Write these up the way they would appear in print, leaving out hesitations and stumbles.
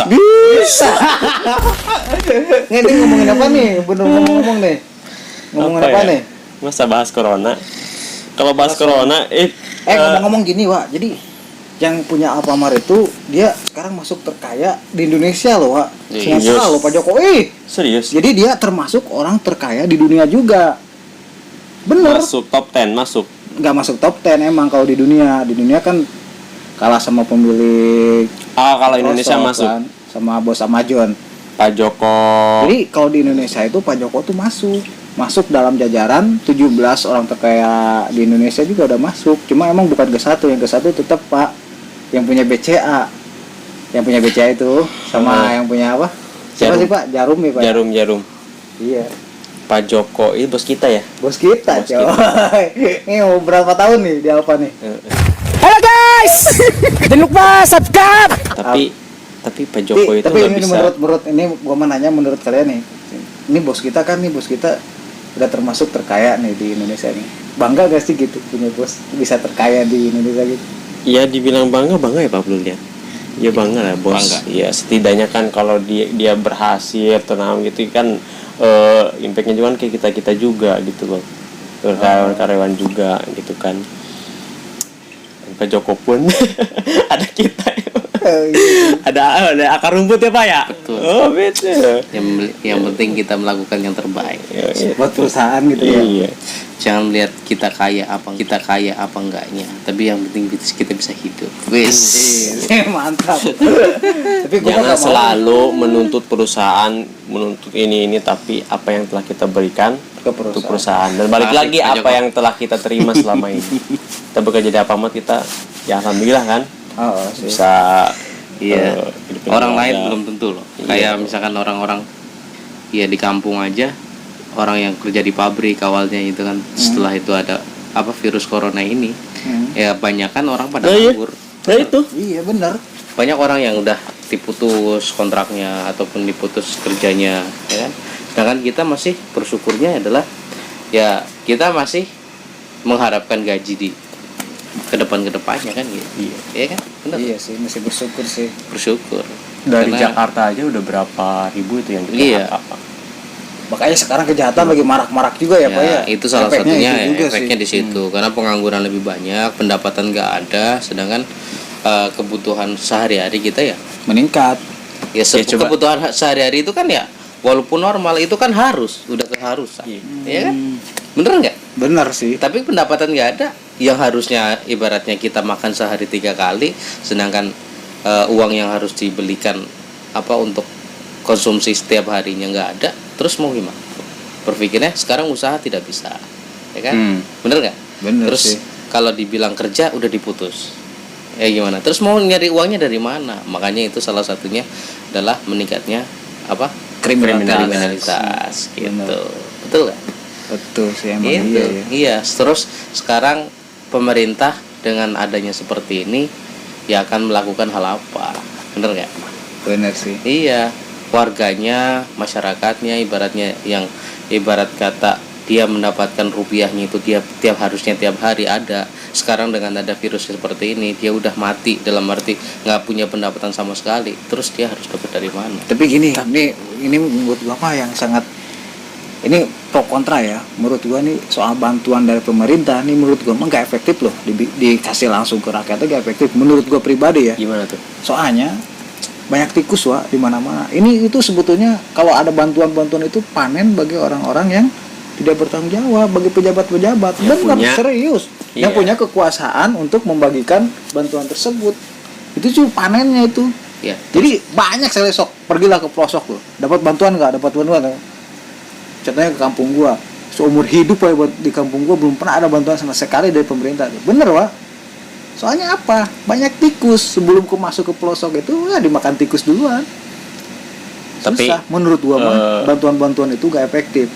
Bisa. Ini ngomongin apa nih? Bener ngomong nih. Ngomongin apa nih? Masa bahas corona? Kalau bahas corona, ngomong-ngomong gini, Wak. Jadi yang punya Alfamart itu dia sekarang masuk terkaya di Indonesia loh, Wak. Nggak salah loh Pak Jokowi. Serius? Jadi dia termasuk orang terkaya di dunia juga. Bener. Masuk top 10, masuk. Nggak masuk top 10 emang kalau di dunia. Di dunia kan kalah sama pemilik. Kalau Indonesia masuk kan, sama bos Amazon. Pak Joko. Jadi kalau di Indonesia itu Pak Joko tuh masuk dalam jajaran 17 orang terkaya di Indonesia juga udah masuk. Cuma emang bukan ke-1, yang ke-1 tetap Pak yang punya BCA. Yang punya BCA itu sama yang punya apa? Siapa sih Pak? Jarum ya Pak? Jarum. Iya. Pak Joko ini bos kita ya? Bos kita, coy. Ini mau berapa tahun nih di Alfa nih? Halo guys, jangan lupa subscribe. Tapi Pak Joko itu tapi nggak ini bisa. menurut ini gua mau nanya menurut kalian nih. Ini bos kita udah termasuk terkaya nih di Indonesia nih. Bangga gak sih gitu punya bos bisa terkaya di Indonesia gitu? Iya dibilang bangga ya Pak Blul ya. Ya bangga lah bos. Bangga. Ya setidaknya kan kalau dia berhasil tenang gitu kan impactnya juga kan kayak kita juga gitu loh. Karyawan juga gitu kan. Pak Joko pun ada kita. ada akar rumput ya Pak ya. Betul. Oh betul. Yang penting kita melakukan yang terbaik. Buat perusahaan gitu ya. Iya. Jangan lihat kita kaya apa enggaknya, tapi yang penting kita bisa hidup. Wis. Mantap. Tapi gua Jangan nggak mau. selalu menuntut perusahaan, menuntut ini tapi apa yang telah kita berikan Ke untuk perusahaan. Dan balik Asik, lagi Pak apa Joko. yang telah kita terima selama ini. Kita bekerja di Alfamart kita ya alhamdulillah kan Oh, sih. bisa Iya. hidupin Orang keluarga. lain belum tentu loh. Iya. Kayak misalkan orang-orang ya di kampung aja, orang yang kerja di pabrik awalnya itu kan setelah itu ada virus corona ini, ya banyak kan orang pada Nah, iya. nganggur. Nah itu Iya benar. Banyak orang yang udah diputus kontraknya ataupun diputus kerjanya, ya kan. Sedangkan kita masih bersyukurnya adalah ya kita masih mengharapkan gaji di kedepannya kan gitu. Iya kan? Benar. Iya sih, masih bersyukur sih. Bersyukur. dari Karena- Jakarta aja udah berapa ribu itu yang di Iya. PHK. Makanya sekarang kejahatan lagi marak-marak juga ya, Pak ya. itu salah Efeknya satunya itu juga efeknya sih. di situ karena pengangguran lebih banyak, pendapatan nggak ada, sedangkan kebutuhan sehari-hari kita ya Meningkat. coba. kebutuhan sehari-hari itu kan ya walaupun normal itu kan udah keharusan, ya kan? Bener nggak? Benar sih. Tapi pendapatan nggak ada, yang harusnya ibaratnya kita makan sehari 3 kali, sedangkan uang yang harus dibelikan untuk konsumsi setiap harinya nggak ada, terus mau gimana? Berpikirnya sekarang usaha tidak bisa, ya kan? Bener nggak? Bener Terus sih. kalau dibilang kerja udah diputus, ya gimana? Terus mau nyari uangnya dari mana? Makanya itu salah satunya adalah meningkatnya kriminalitas gitu. Bener. Betul nggak? Betul sih emang Gitu. iya ya. Iya. Terus sekarang pemerintah dengan adanya seperti ini ya akan melakukan hal apa? Bener nggak? Bener sih. Iya. Warganya, masyarakatnya, ibaratnya yang ibarat kata dia mendapatkan rupiahnya itu tiap harusnya tiap hari ada. Sekarang dengan ada virus seperti ini dia udah mati, dalam arti nggak punya pendapatan sama sekali. Terus dia harus dapat dari mana? Tapi gini, ini menurut gua mah yang sangat ini pro kontra ya. Menurut gua nih soal bantuan dari pemerintah nih menurut gua mah nggak efektif loh. Dikasih langsung ke rakyatnya nggak efektif. Menurut gua pribadi ya. Gimana tuh? Soalnya banyak tikus di mana-mana. Ini itu sebetulnya kalau ada bantuan-bantuan itu panen bagi orang-orang yang tidak bertanggung jawab, bagi pejabat-pejabat. Yang Benar, punya- serius. Yang Iya. punya kekuasaan untuk membagikan bantuan tersebut. Itu cuma panennya itu. Ya. Jadi banyak selesok, pergilah ke pelosok loh. Dapat bantuan nggak? Dapat bantuan nggak? Contohnya ke kampung gua, seumur hidup di kampung gua belum pernah ada bantuan sama sekali dari pemerintah. Bener Wak. Soalnya apa? Banyak tikus. Sebelum ku masuk ke pelosok itu ya dimakan tikus duluan. Tapi, Susah. Menurut gua mah bantuan-bantuan itu gak efektif.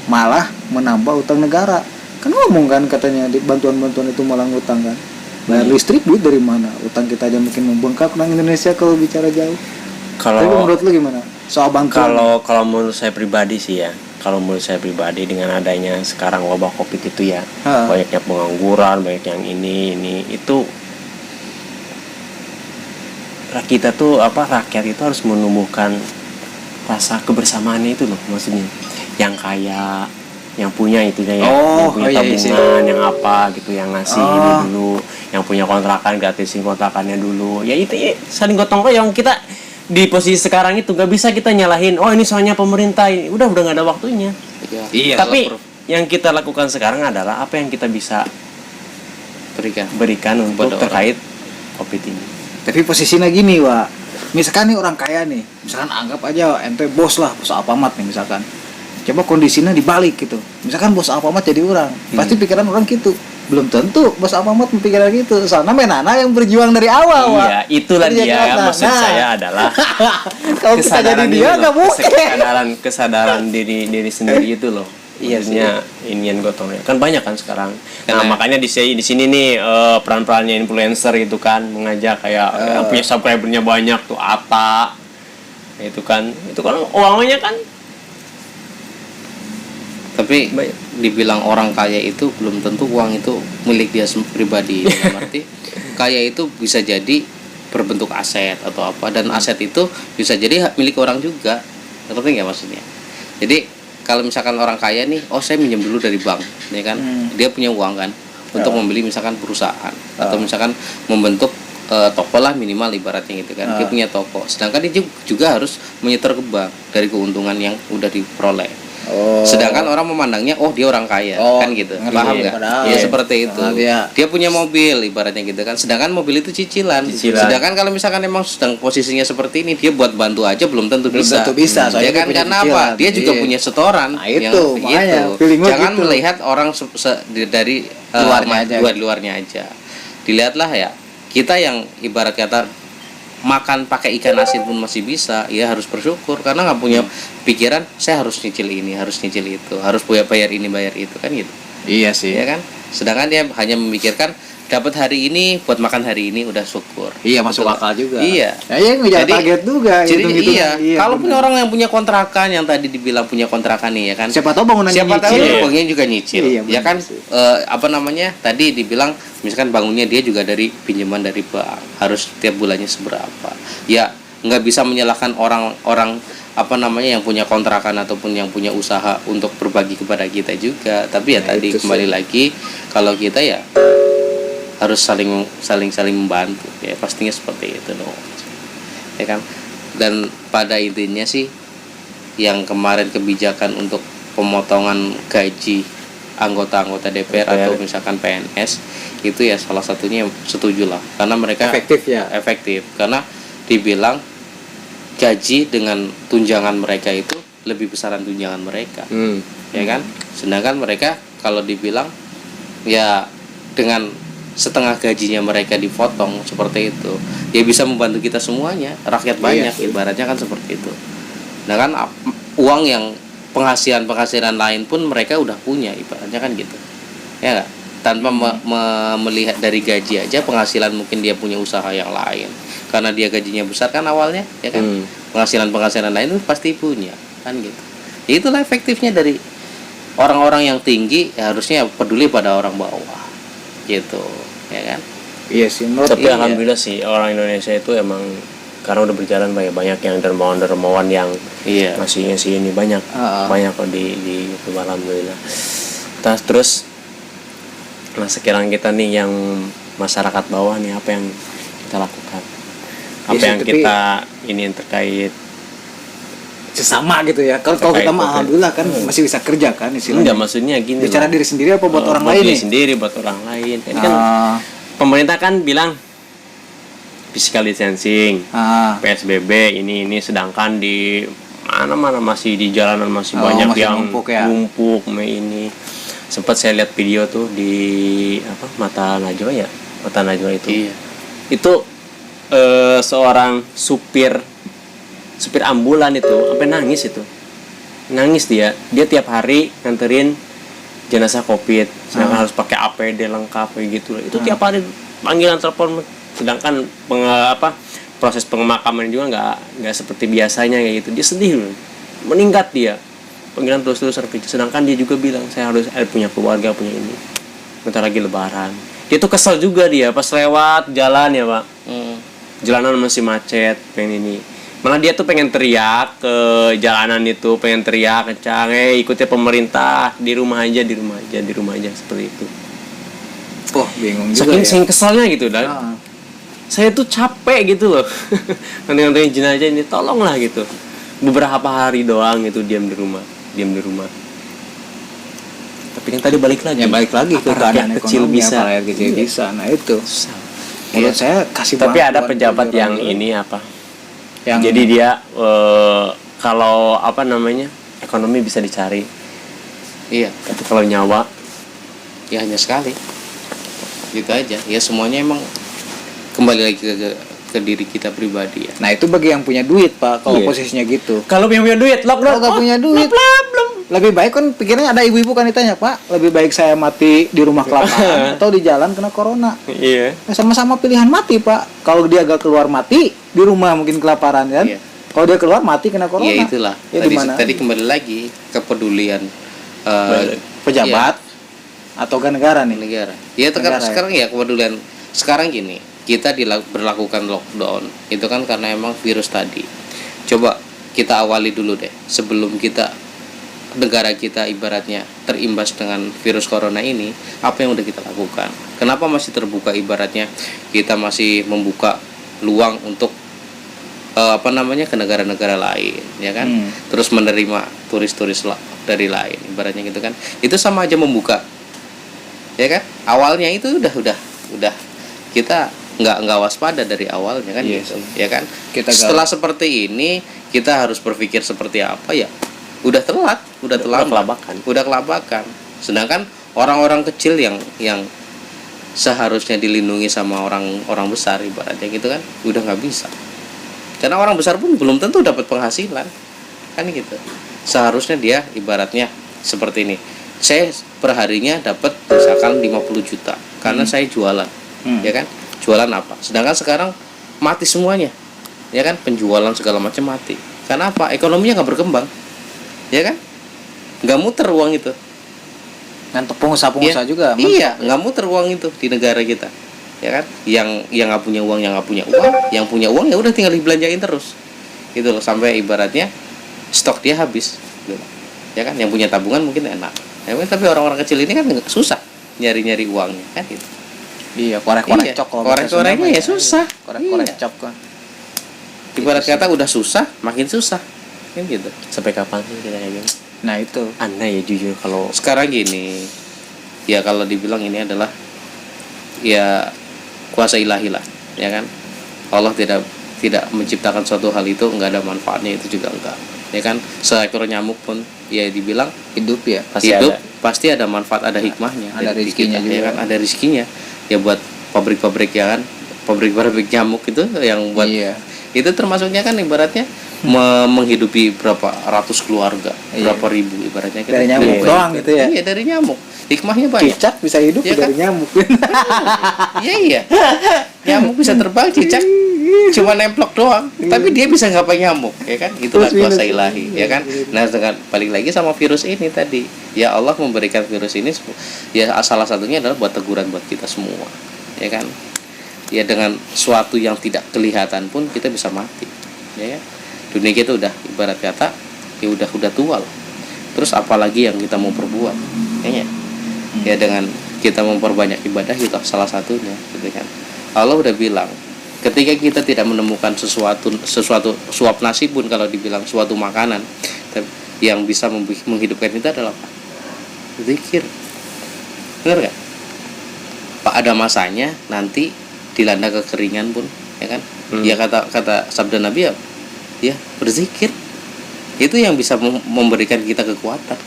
Malah menambah utang negara. Kan ngomong kan katanya di bantuan-bantuan itu malah ngutang kan. Bayar listrik duit dari mana? Utang kita aja makin membengkak orang Indonesia kalau bicara jauh. Tapi Kalau menurut lu gimana? Soal bantuan. kalau menurut saya pribadi sih ya, kalau menurut saya pribadi dengan adanya sekarang wabah Covid itu ya, Ha. banyaknya pengangguran, banyak yang ini itu kita tuh rakyat itu harus menumbuhkan rasa kebersamaannya itu loh, maksudnya yang kaya, yang punya itu ya, yang punya tabungan, yang apa gitu, yang ngasih ini dulu, yang punya kontrakan gratisin kontrakannya dulu, ya itu ya, saling gotong royong. Kita di posisi sekarang itu nggak bisa kita nyalahin, oh ini soalnya pemerintah, ini udah nggak ada waktunya. Iya. Tapi yang kita lakukan sekarang adalah apa yang kita bisa berikan untuk terkait COVID ini. Tapi posisinya gini, Wak. Misalkan nih orang kaya nih, misalkan anggap aja ente bos Alfamart nih misalkan. Coba kondisinya dibalik gitu. Misalkan bos Alfamart jadi orang, pasti pikiran orang gitu. Belum tentu bos Alfamart memikirkan gitu. Soalnya menana yang berjuang dari awal, Wak. Iya, itulah dia. Maksud saya adalah kalau kita jadi dia nggak mungkin. Kesadaran diri sendiri itu loh. Maksudnya inian gotong royong. Kan banyak kan sekarang. Nah, makanya di sini nih peran-perannya influencer itu kan mengajak kayak yang punya subscribernya banyak tuh Ata. Itu kan uangnya kan. Tapi dibilang orang kaya itu belum tentu uang itu milik dia pribadi. Dalam arti kaya itu bisa jadi berbentuk aset atau apa, dan aset itu bisa jadi milik orang juga. Ngerti nggak maksudnya? Jadi kalau misalkan orang kaya nih, saya minjem dulu dari bank, ya kan? Dia punya uang kan untuk membeli misalkan perusahaan atau misalkan membentuk toko lah minimal ibaratnya gitu kan. Dia punya toko. Sedangkan dia juga harus menyetor ke bank dari keuntungan yang udah diperoleh. Sedangkan orang memandangnya dia orang kaya kan gitu. Paham nggak? Ya seperti itu. Dia punya mobil ibaratnya gitu kan. Sedangkan mobil itu cicilan. Sedangkan kalau misalkan emang sedang posisinya seperti ini, dia buat bantu aja belum tentu bisa. Ya kan, karena apa? Dia juga punya setoran. Nah, itu makanya jangan gitu. Melihat orang dari luarnya aja. Dilihatlah ya, kita yang ibarat kata makan pakai ikan asin pun masih bisa, ya harus bersyukur karena nggak punya pikiran saya harus nyicil ini, harus nyicil itu, harus bayar ini bayar itu kan gitu. Iya sih. Ya kan. Sedangkan dia hanya memikirkan dapat hari ini buat makan hari ini udah syukur. Iya, masuk akal juga. Iya. Ya ngejar target juga. Jadi iya. Kalau punya orang yang punya kontrakan yang tadi dibilang punya kontrakan nih ya kan. Siapa tahu bangunannya nyicil. Siapa tahu bangunnya juga nyicil. Iya, ya kan tadi dibilang misalkan bangunnya dia juga dari pinjaman dari bank, harus tiap bulannya seberapa. Ya nggak bisa menyalahkan orang-orang yang punya kontrakan ataupun yang punya usaha untuk berbagi kepada kita juga. Tapi ya tadi kembali lagi kalau kita ya harus saling membantu ya, pastinya seperti itu dong. Ya kan? Dan pada intinya sih yang kemarin kebijakan untuk pemotongan gaji anggota-anggota DPR atau misalkan PNS itu ya salah satunya setuju lah, karena mereka efektif karena dibilang gaji dengan tunjangan mereka itu lebih besaran tunjangan mereka. Ya kan, sedangkan mereka kalau dibilang ya dengan setengah gajinya mereka dipotong seperti itu ya bisa membantu kita semuanya, rakyat banyak ibaratnya kan seperti itu. Nah kan uang yang penghasilan lain pun mereka udah punya ibaratnya kan gitu ya gak? Tanpa melihat dari gaji aja penghasilan, mungkin dia punya usaha yang lain karena dia gajinya besar kan awalnya ya kan. Penghasilan lain itu pasti punya kan gitu ya. Itulah efektifnya dari orang-orang yang tinggi ya, harusnya peduli pada orang bawah gitu ya kan. Iya sih. Tapi alhamdulillah sih orang Indonesia itu emang karena udah berjalan banyak yang dermawan yang masih ngasih ini banyak kok di YouTube, alhamdulillah. Terus nah sekarang kita nih yang masyarakat bawah nih, apa yang kita lakukan, apa yang kita ini terkait sesama gitu ya. Kalau kita mah alhamdulillah kan masih bisa kerja kan istilahnya. Enggak, maksudnya gini bicara diri sendiri apa buat orang lain nih? Sendiri buat orang lain. Ini kan pemerintah kan bilang physical distancing, PSBB ini sedangkan di mana masih di jalanan masih banyak masih yang numpuk ini. Sempat saya lihat video tuh di Mata Najwa itu. Iya. Itu seorang supir ambulan itu sampai nangis dia tiap hari nganterin jenazah COVID, sedangkan harus pakai APD lengkap kayak gitu. Itu tiap hari panggilan telepon, sedangkan proses pemakaman juga nggak seperti biasanya kayak gitu. Dia sedih loh, meningkat dia panggilan terus sedangkan dia juga bilang saya harus punya keluarga, punya ini, bentar lagi lebaran. Dia tuh kesel juga dia pas lewat jalan ya Pak. jalanan masih macet, pengen ini. Malah dia tuh pengen teriak ke jalanan itu, pengen teriak kencang, ikutnya pemerintah, di rumah aja seperti itu. Wah, bingung juga Saking ya. saking kesalnya gitu dan Ah. saya tuh capek gitu loh. Nanti jenazah ini tolonglah gitu. Beberapa hari doang itu diam di rumah. Tapi kan tadi balik lagi. Ya balik lagi ke Apa rakyat keadaan kecil ekonomi, bisa. apa rakyat kecil Iya. bisa. Nah itu Susah. menurut saya kasih Tapi ada bantuan pejabat bagi yang orang-orang ini apa? yang Jadi dia kalau apa namanya? Ekonomi bisa dicari. Iya, Tapi kalau nyawa ya hanya sekali. Gitu aja. Ya semuanya emang kembali lagi ke diri kita pribadi ya. nah itu bagi yang punya duit Pak kalau Iya. posisinya gitu. kalau yang punya duit lockdown. Kalau nggak punya duit, belum. lebih baik kan pikirnya ada ibu-ibu kan ditanya Pak, lebih baik saya mati di rumah kelaparan atau di jalan kena corona. Iya. Nah, sama-sama pilihan mati Pak. Kalau dia agak keluar mati di rumah mungkin kelaparan kan. Iya. Kalau dia keluar mati kena corona. Ya itulah. Ya Tadi, gimana? tadi kembali lagi kepedulian Pejabat atau kan negara nih. negara. Ya Negara, ya. sekarang ya kepedulian. Sekarang gini, kita berlakukan lockdown itu kan karena emang virus tadi. Coba kita awali dulu deh sebelum negara kita ibaratnya terimbas dengan virus corona ini, apa yang udah kita lakukan? Kenapa masih terbuka ibaratnya kita masih membuka luang untuk ke negara-negara lain, ya kan? Terus menerima turis-turis dari lain, ibaratnya gitu kan? Itu sama aja membuka, ya kan? Awalnya itu udah kita nggak waspada dari awalnya kan Yes. gitu, ya kan? Kita Setelah seperti ini kita harus berpikir seperti apa ya? Udah telat, udah terlambat, udah kelabakan. Sedangkan orang-orang kecil yang seharusnya dilindungi sama orang besar ibaratnya gitu kan, udah nggak bisa. Karena orang besar pun belum tentu dapat penghasilan, kan gitu. Seharusnya dia ibaratnya seperti ini. Saya perharinya dapat misalkan 50 juta karena saya jualan, ya kan? Jualan apa? Sedangkan sekarang mati semuanya, ya kan? Penjualan segala macam mati. Karena apa? Ekonominya nggak berkembang, ya kan? Nggak muter uang itu. Ngantuk pengusaha-pengusaha juga. Iya, nggak muter uang itu di negara kita, ya kan? Yang nggak punya uang, yang nggak punya uang, yang punya uang ya udah tinggal dibelanjain terus, gitu loh, sampai ibaratnya stok dia habis, gitu. Ya kan? Yang punya tabungan mungkin enak, ya, tapi orang-orang kecil ini kan susah nyari uangnya, kan gitu. Iya, korek-korek Iya, cok kalau korek-koreknya bahasa ya Sunda. susah. Korek-korek Iya. cok kan. Ibarat kata udah susah, makin susah, kan gitu. Sampai kapan sih kita kayak gini? Nah, itu. Aneh ya jujur kalau Sekarang gini, ya kalau dibilang ini adalah ya kuasa ilahi lah, ya kan? Allah tidak menciptakan suatu hal itu nggak ada manfaatnya, itu juga enggak, ya kan? Seekor nyamuk pun ya dibilang Hidup ya. pasti ada manfaat, ada hikmahnya, Ada dari rezekinya kita, juga. ya kan? Ada rezekinya ya buat pabrik-pabrik, ya kan? Pabrik-pabrik nyamuk itu yang buat Iya. itu termasuknya kan ibaratnya menghidupi berapa ratus keluarga, Iya. berapa ribu ibaratnya kita. Dari nyamuk Iya. doang gitu ya. Iya, dari nyamuk. Hikmahnya banyak. Cicak bisa hidup Iya dari kan? nyamuk. Iya. Nyamuk bisa terbang, cicak cuma nemplok doang, tapi dia bisa ngapain nyamuk, ya kan? Itulah Terus kuasa minus. ilahi, ya kan? Nah, dengan balik lagi sama virus ini tadi. Ya Allah memberikan virus ini ya salah satunya adalah buat teguran buat kita semua, ya kan? Ya dengan suatu yang tidak kelihatan pun kita bisa mati, ya kan? Dunia kita udah ibarat kata ya udah tua lah. Terus apalagi yang kita mau perbuat, kayaknya ya dengan kita memperbanyak ibadah itu salah satunya, gitu kan? Allah udah bilang ketika kita tidak menemukan sesuatu suap nasi pun, kalau dibilang suatu makanan yang bisa menghidupkan kita adalah apa? Zikir. Benar gak? Pak, ada masanya nanti dilanda kekeringan pun, ya kan? Ya kata sabda Nabi ya berzikir. Itu yang bisa memberikan kita kekuatan.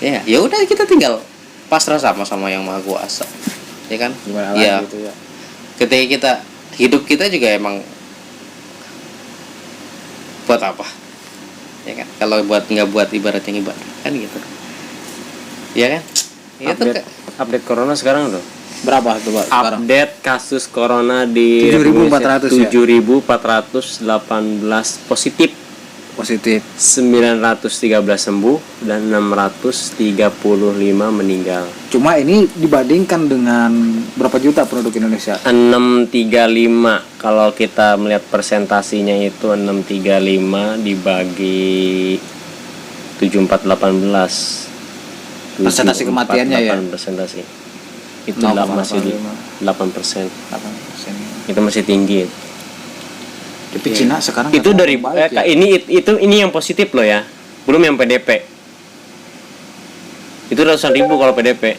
Ya udah, kita tinggal pasrah sama yang Maha Kuasa, ya kan? Gimana Ya, lagi gitu ya. ketika kita hidup kita juga emang buat apa, ya kan? Kalau nggak buat ibaratnya ibadah, kan gitu, ya kan? Itu update corona sekarang udah. Berapa tuh, Pak? Sekarang? Update kasus corona di 7.400 ya? 7.418 positif. positif. 913 sembuh dan 635 meninggal. Cuma ini dibandingkan dengan berapa juta penduduk Indonesia? 635 kalau kita melihat persentasinya itu 635 dibagi 7418. Persentase kematiannya ya? Persentase. Itu 0,85. masih di 8%. 8%. Itu masih tinggi. Tapi Cina sekarang Itu katanya dari baik ya. ini yang positif loh ya. Belum yang PDP. Itu ratusan ribu kalau PDP.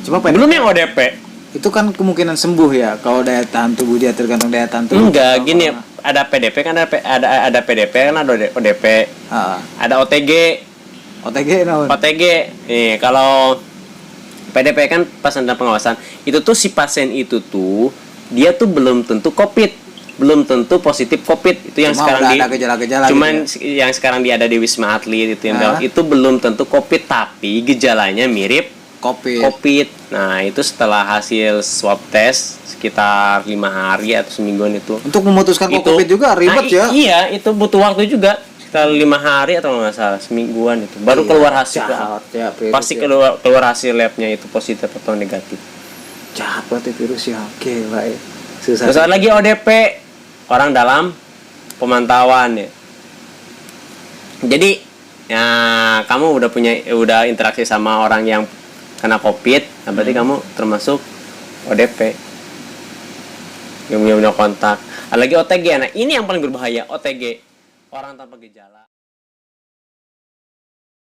Cuma Belum yang ODP. itu kan kemungkinan sembuh ya kalau daya tahan tubuh dia tergantung daya tahan tubuh. Enggak, gini ada PDP kan ada PDP kan ada ODP. Ada OTG. OTG naon? OTG. Nih, kalau PDP kan pasien dan pengawasan. Itu tuh si pasien itu tuh dia tuh belum tentu COVID, belum tentu positif COVID. Itu yang Cuma sekarang udah ada gejala-gejala cuman gitu yang sekarang dia ada di Wisma Atlet itu yang itu belum tentu COVID tapi gejalanya mirip COVID. Nah, itu setelah hasil swab test sekitar 5 hari atau semingguan itu. Untuk memutuskan COVID juga ribet ya. Iya, itu butuh waktu juga. Sekitar 5 hari atau nggak salah semingguan itu. Baru keluar hasil. Pasti keluar hasil labnya itu positif atau negatif. Jahat banget virus ya. Gila ya. Terus ada lagi ODP, orang dalam pemantauan ya. Jadi ya kamu udah interaksi sama orang yang kena COVID, nah berarti kamu termasuk ODP. Yang punya kontak. Ada lagi OTG. Nah, ini yang paling berbahaya, OTG. Orang tanpa gejala.